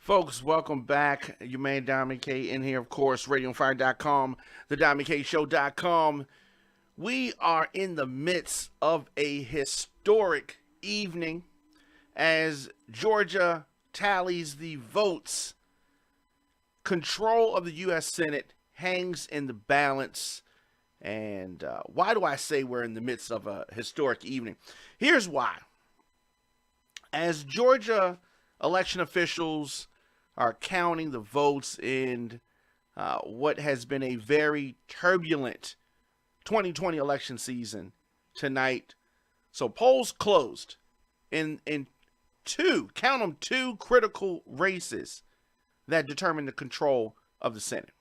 Folks, welcome back. Your man Diamond K in here, of course, radioonfire.com, thediamondkshow.com. We are in the midst of a historic evening as Georgia tallies the votes. Control of the U.S. Senate hangs in the balance. And why do I say we're in the midst of a historic evening? Here's why. As Georgia election officials are counting the votes in what has been a very turbulent 2020 election season tonight. So polls closed in two critical races that determine the control of the Senate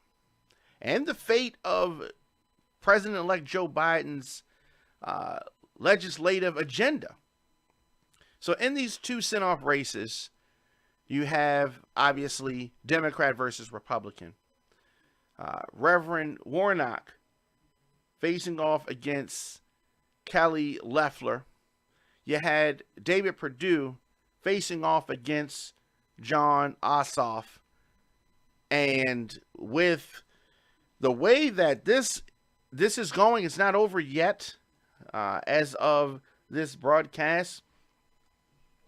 and the fate of President-elect Joe Biden's legislative agenda. So in these two Senate races, you have, obviously, Democrat versus Republican. Reverend Warnock facing off against Kelly Loeffler. You had David Perdue facing off against Jon Ossoff. And with the way that this is going, it's not over yet. As of this broadcast,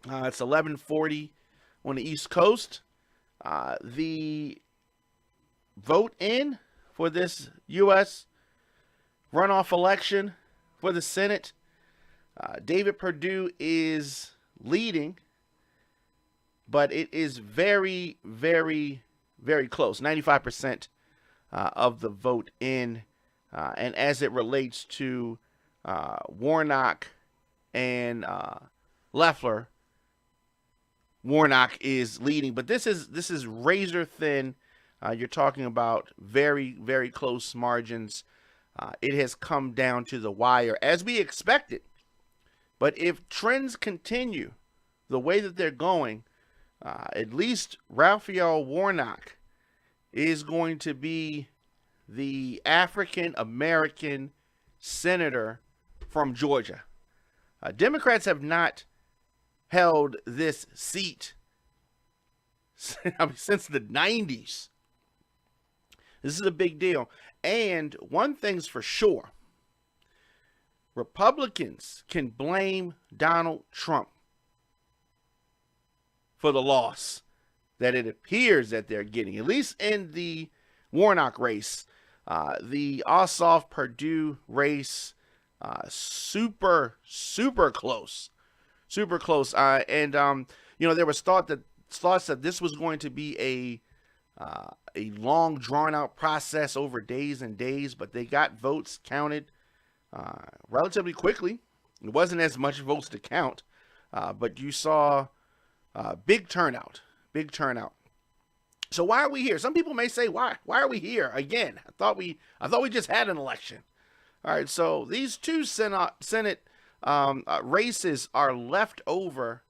it's 11:40 on the East Coast. The vote in for this U.S. runoff election for the Senate, David Perdue is leading, but it is very, very, very close. 95% of the vote in. And as it relates to Warnock and Loeffler, Warnock is leading, but this is razor thin. You're talking about very, very close margins. It has come down to the wire, as we expected. But if trends continue the way that they're going, at least Raphael Warnock is going to be the African-American senator from Georgia. Democrats have not held this seat since the 90s. This is a big deal. And one thing's for sure. Republicans can blame Donald Trump for the loss that it appears that they're getting, at least in the Warnock race. The Ossoff Perdue race, super close. Super close. And there was thoughts that this was going to be a long, drawn-out process over days and days, but they got votes counted relatively quickly. It wasn't as much votes to count, but you saw big turnout. So why are we here? Some people may say, why are we here again? I thought we just had an election. All right, so these two Senate races are left over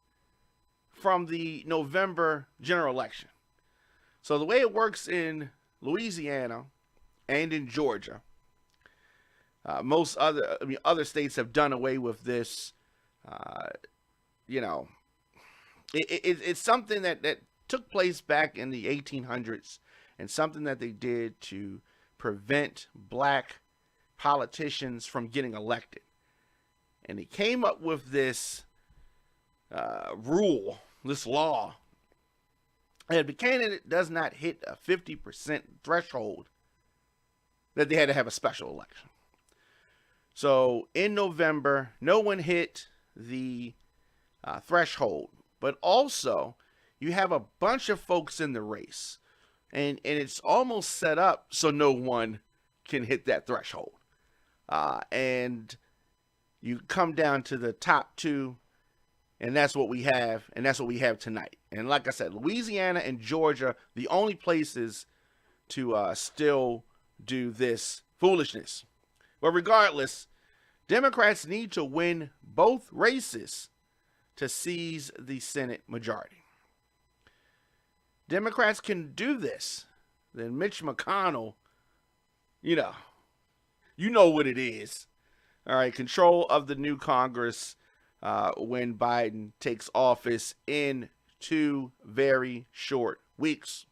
from the November general election. So the way it works in Louisiana and in Georgia, most other states have done away with this. It's something that took place back in the 1800s, and something that they did to prevent black politicians from getting elected. And he came up with this rule, this law, that if the candidate does not hit a 50% threshold, that they had to have a special election. So in November, no one hit the threshold, but also you have a bunch of folks in the race, and it's almost set up so no one can hit that threshold. And you come down to the top two, and that's what we have, and that's what we have tonight. And like I said, Louisiana and Georgia, the only places to still do this foolishness. But regardless, Democrats need to win both races to seize the Senate majority. Democrats can do this. Then Mitch McConnell, you know what it is. All right, control of the new Congress when Biden takes office in 2 very short weeks.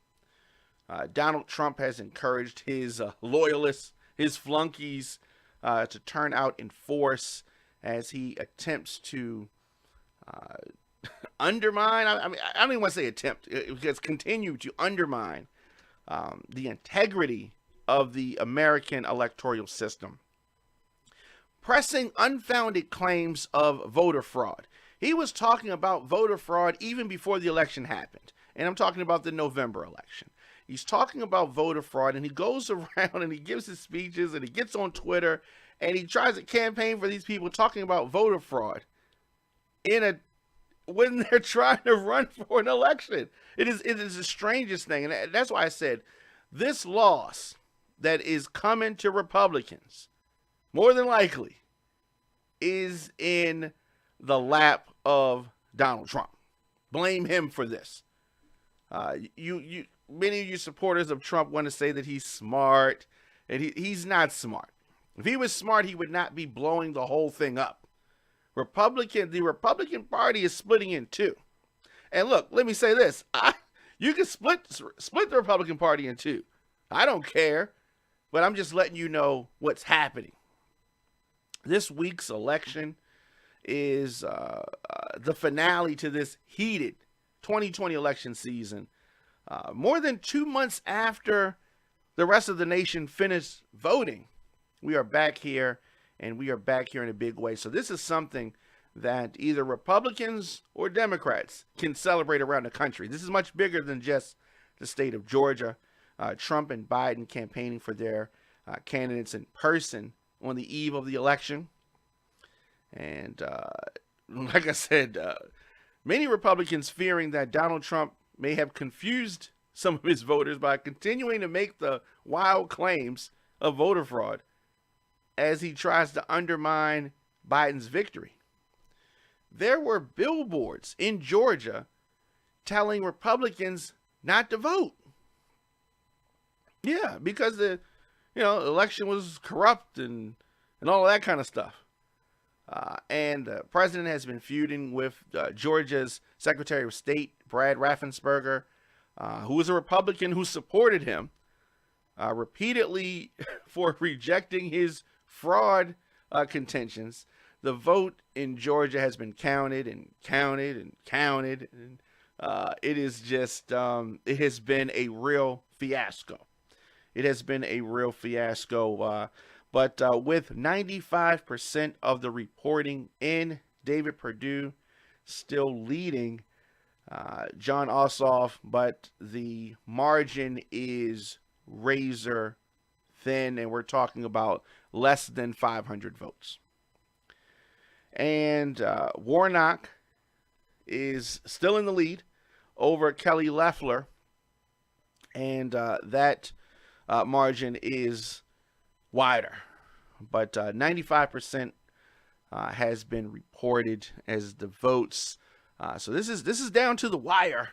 Donald Trump has encouraged his loyalists, his flunkies, to turn out in force as he attempts to undermine. I don't even want to say attempt, because continue to undermine the integrity of the American electoral system, pressing unfounded claims of voter fraud. He was talking about voter fraud even before the election happened. And I'm talking about the November election. He's talking about voter fraud, and he goes around and he gives his speeches and he gets on Twitter and he tries to campaign for these people talking about voter fraud when they're trying to run for an election. It is the strangest thing. And that's why I said this loss that is coming to Republicans, more than likely, is in the lap of Donald Trump. Blame him for this. Many of you supporters of Trump want to say that he's smart, and he's not smart. If he was smart, he would not be blowing the whole thing up. The Republican Party is splitting in two. And look, let me say this. You can split the Republican Party in two. I don't care, but I'm just letting you know what's happening. This week's election is the finale to this heated 2020 election season. More than 2 months after the rest of the nation finished voting, we are back here, and we are back here in a big way. So this is something that either Republicans or Democrats can celebrate around the country. This is much bigger than just the state of Georgia. Trump and Biden campaigning for their candidates in person on the eve of the election. And like I said, many Republicans fearing that Donald Trump may have confused some of his voters by continuing to make the wild claims of voter fraud as he tries to undermine Biden's victory. There were billboards in Georgia telling Republicans not to vote. Yeah, because the election was corrupt and all of that kind of stuff. And the president has been feuding with Georgia's Secretary of State, Brad Raffensperger, who was a Republican who supported him repeatedly for rejecting his fraud contentions. The vote in Georgia has been counted and counted and counted. And it is just, it has been a real fiasco. It has been a real fiasco. But with 95% of the reporting in, David Perdue still leading Jon Ossoff, but the margin is razor thin, and we're talking about less than 500 votes. And Warnock is still in the lead over Kelly Loeffler, and that margin is wider, but 95% has been reported as the votes. So this is down to the wire.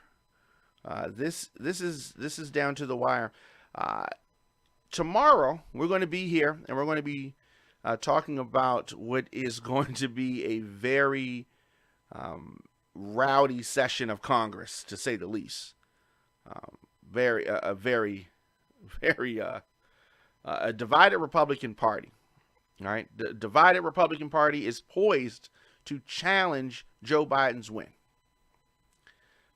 This is down to the wire. Tomorrow we're going to be here, and we're going to be talking about what is going to be a very rowdy session of Congress, to say the least. A divided Republican Party. All right, the divided Republican Party is poised to challenge Joe Biden's win.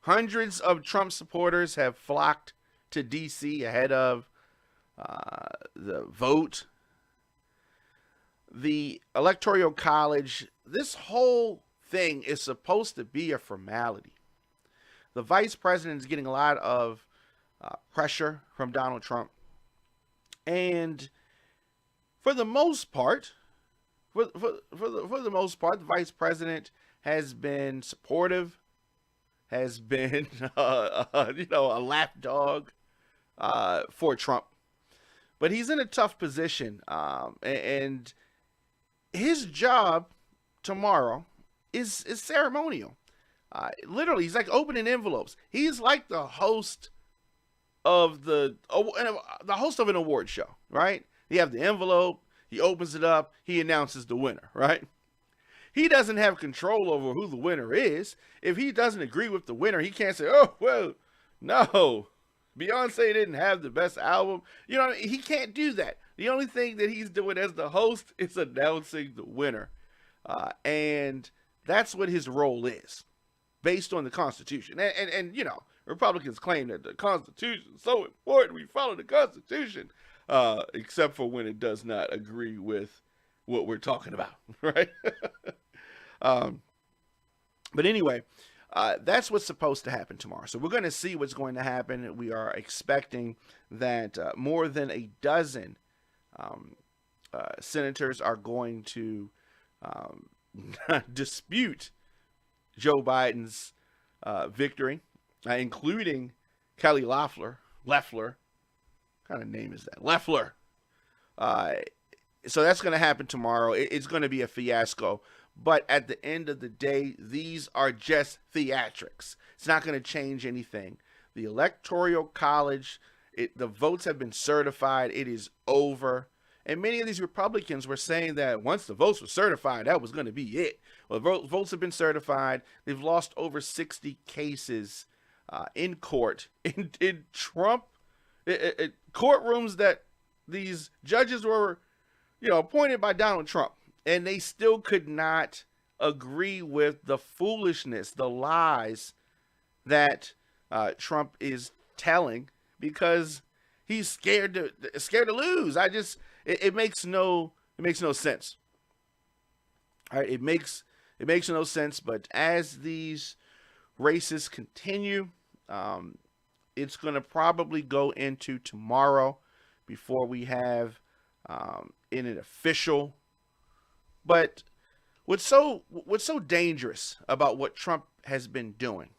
Hundreds of Trump supporters have flocked to D.C. ahead of the vote. The Electoral College, this whole thing is supposed to be a formality. The vice president is getting a lot of pressure from Donald Trump. And for the most part, the vice president has been supportive, has been a lapdog for Trump. But he's in a tough position, and his job tomorrow is ceremonial. Literally, he's like opening envelopes. He's like the host of the host of an award show, right? You have the envelope, he opens it up, he announces the winner, right? he doesn't have control over who the winner is. If he doesn't agree with the winner, he can't say, oh, well, no, Beyonce didn't have the best album. You know, he can't do that. The only thing that he's doing as the host is announcing the winner. And that's what his role is, based on the Constitution. And you know, Republicans claim that the Constitution is so important, we follow the Constitution, except for when it does not agree with what we're talking about, right? But anyway, that's what's supposed to happen tomorrow. So we're going to see what's going to happen. We are expecting that more than a dozen senators are going to dispute Joe Biden's victory, including Kelly Loeffler. What kind of name is that? Loeffler. So that's going to happen tomorrow. It's going to be a fiasco. But at the end of the day, these are just theatrics. It's not going to change anything. The Electoral College, the votes have been certified. It is over. And many of these Republicans were saying that once the votes were certified, that was going to be it. Well, votes have been certified. They've lost over 60 cases in court, in Trump, courtrooms that these judges were, appointed by Donald Trump. And they still could not agree with the foolishness, the lies that Trump is telling, because he's scared to lose. It makes no sense. All right, it makes no sense. But as these races continue, it's going to probably go into tomorrow before we have in an official. But what's so dangerous about what Trump has been doing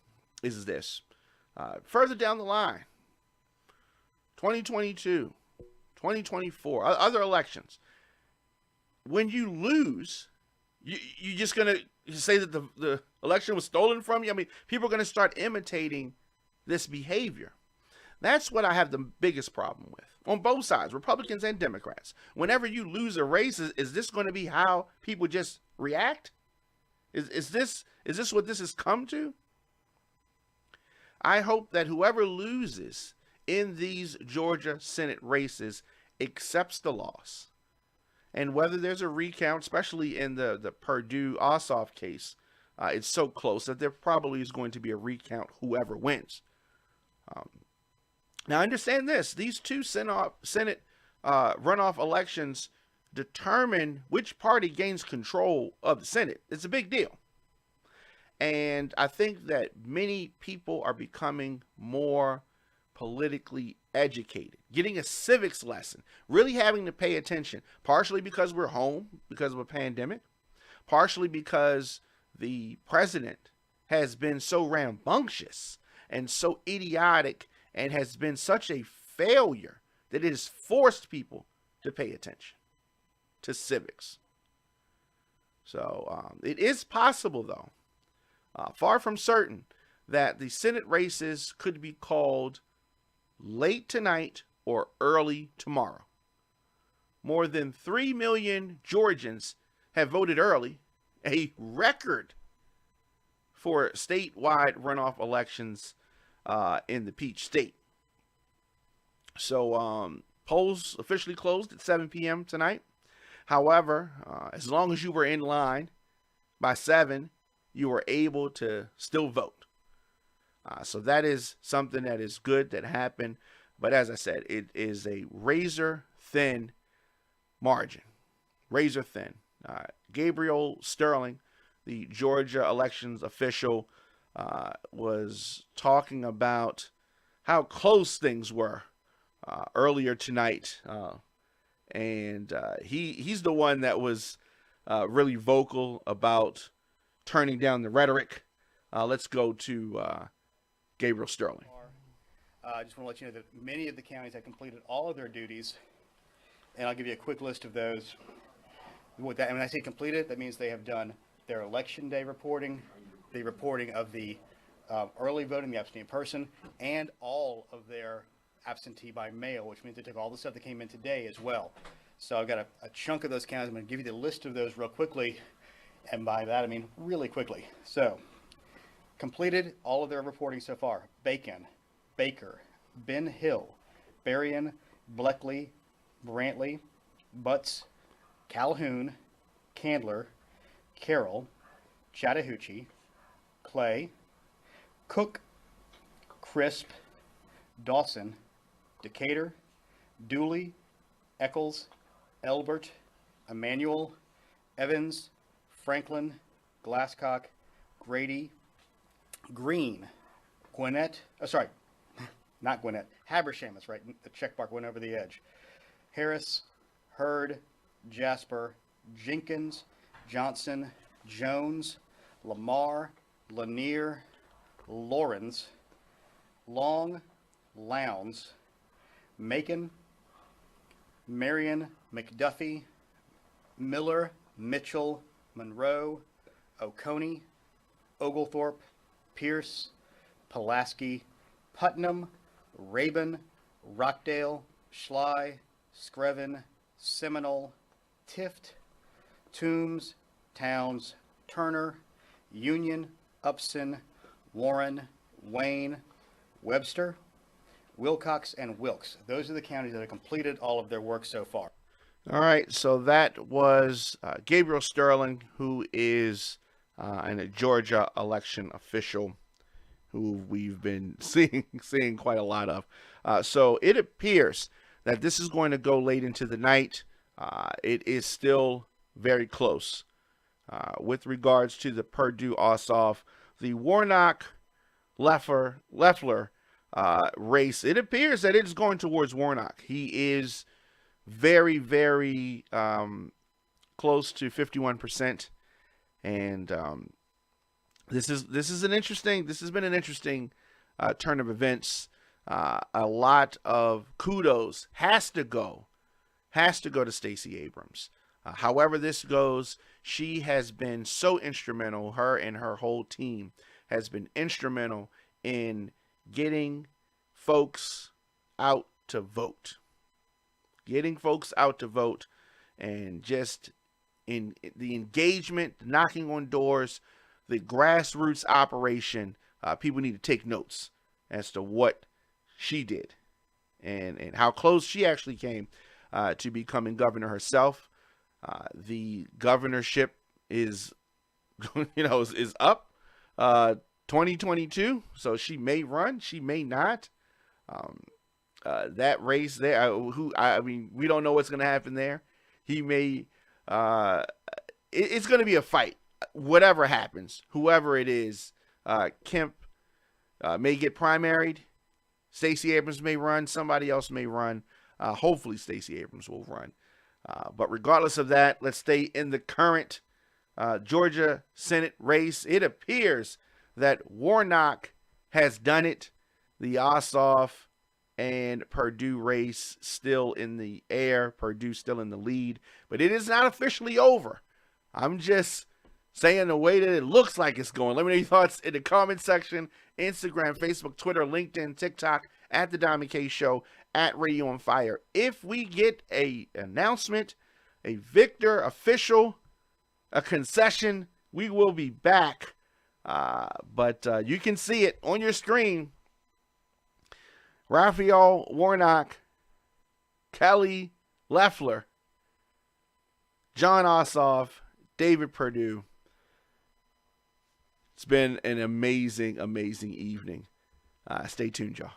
is this. Further down the line, 2022, 2024, other elections, when you lose, you just going to say that the election was stolen from you? I mean, people are going to start imitating this behavior. That's what I have the biggest problem with, on both sides, Republicans and Democrats. Whenever you lose a race, is this going to be how people just react? Is this what this has come to? I hope that whoever loses in these Georgia Senate races accepts the loss. And whether there's a recount, especially in the Perdue Ossoff case, it's so close that there probably is going to be a recount whoever wins. Now, understand this. These two Senate runoff elections determine which party gains control of the Senate. It's a big deal. And I think that many people are becoming more politically educated, getting a civics lesson, really having to pay attention, partially because we're home because of a pandemic, partially because the president has been so rambunctious and so idiotic and has been such a failure that it has forced people to pay attention to civics. So it is possible, though, far from certain, that the Senate races could be called late tonight or early tomorrow. More than 3 million Georgians have voted early, a record for statewide runoff elections in the Peach State. So polls officially closed at 7 p.m. tonight. However, as long as you were in line by 7, you were able to still vote. So that is something that is good that happened. But as I said, it is a razor-thin margin. Razor-thin. Gabriel Sterling, the Georgia elections official, was talking about how close things were earlier tonight. And he's the one that was really vocal about turning down the rhetoric. Let's go to Gabriel Sterling. I just want to let you know that many of the counties have completed all of their duties, and I'll give you a quick list of those. When I say completed, that means they have done their election day reporting, the reporting of the early voting, the absentee in person, and all of their absentee by mail, which means they took all the stuff that came in today as well. So I've got a chunk of those counties. I'm going to give you the list of those real quickly, And by that, I mean really quickly. So, completed all of their reporting so far. Bacon, Baker, Ben Hill, Berrien, Bleckley, Brantley, Butts, Calhoun, Candler, Carroll, Chattahoochee, Clay, Cook, Crisp, Dawson, Decatur, Dooley, Eccles, Elbert, Emmanuel, Evans, Franklin, Glasscock, Grady, Green, Gwinnett, not Gwinnett, Habersham, that's right, the check mark went over the edge. Harris, Hurd, Jasper, Jenkins, Johnson, Jones, Lamar, Lanier, Lawrence, Long, Lowndes, Macon, Marion, McDuffie, Miller, Mitchell, Monroe, Oconee, Oglethorpe, Pierce, Pulaski, Putnam, Rabin, Rockdale, Schley, Screven, Seminole, Tift, Toombs, Towns, Turner, Union, Upson, Warren, Wayne, Webster, Wilcox, and Wilkes. Those are the counties that have completed all of their work so far. All right, so that was Gabriel Sterling, who is a Georgia election official who we've been seeing quite a lot of. So it appears that this is going to go late into the night. It is still very close. With regards to the Perdue Ossoff, the Warnock Loeffler race, it appears that it's going towards Warnock. He is very, very close to 51%, and this has been an interesting turn of events. A lot of kudos has to go to Stacey Abrams. However this goes, she has been so instrumental. Her and her whole team has been instrumental in getting folks out to vote. And just in the engagement, knocking on doors, the grassroots operation. People need to take notes as to what she did and how close she actually came to becoming governor herself. The governorship is, is up 2022, so she may run, she may not. That race there, we don't know what's going to happen there. He may, it's going to be a fight. Whatever happens, whoever it is, Kemp may get primaried. Stacey Abrams may run. Somebody else may run. Hopefully Stacey Abrams will run. But regardless of that, let's stay in the current Georgia Senate race. It appears that Warnock has done it. The Ossoff and Perdue race still in the air. Perdue still in the lead. But it is not officially over. I'm just saying the way that it looks like it's going. Let me know your thoughts in the comment section. Instagram, Facebook, Twitter, LinkedIn, TikTok, at The Diamond K Show, at Radio on Fire. If we get a announcement, a victor, official, a concession, we will be back. But you can see it on your screen. Raphael Warnock, Kelly Loeffler, Jon Ossoff, David Perdue. It's been an amazing, amazing evening. Stay tuned, y'all.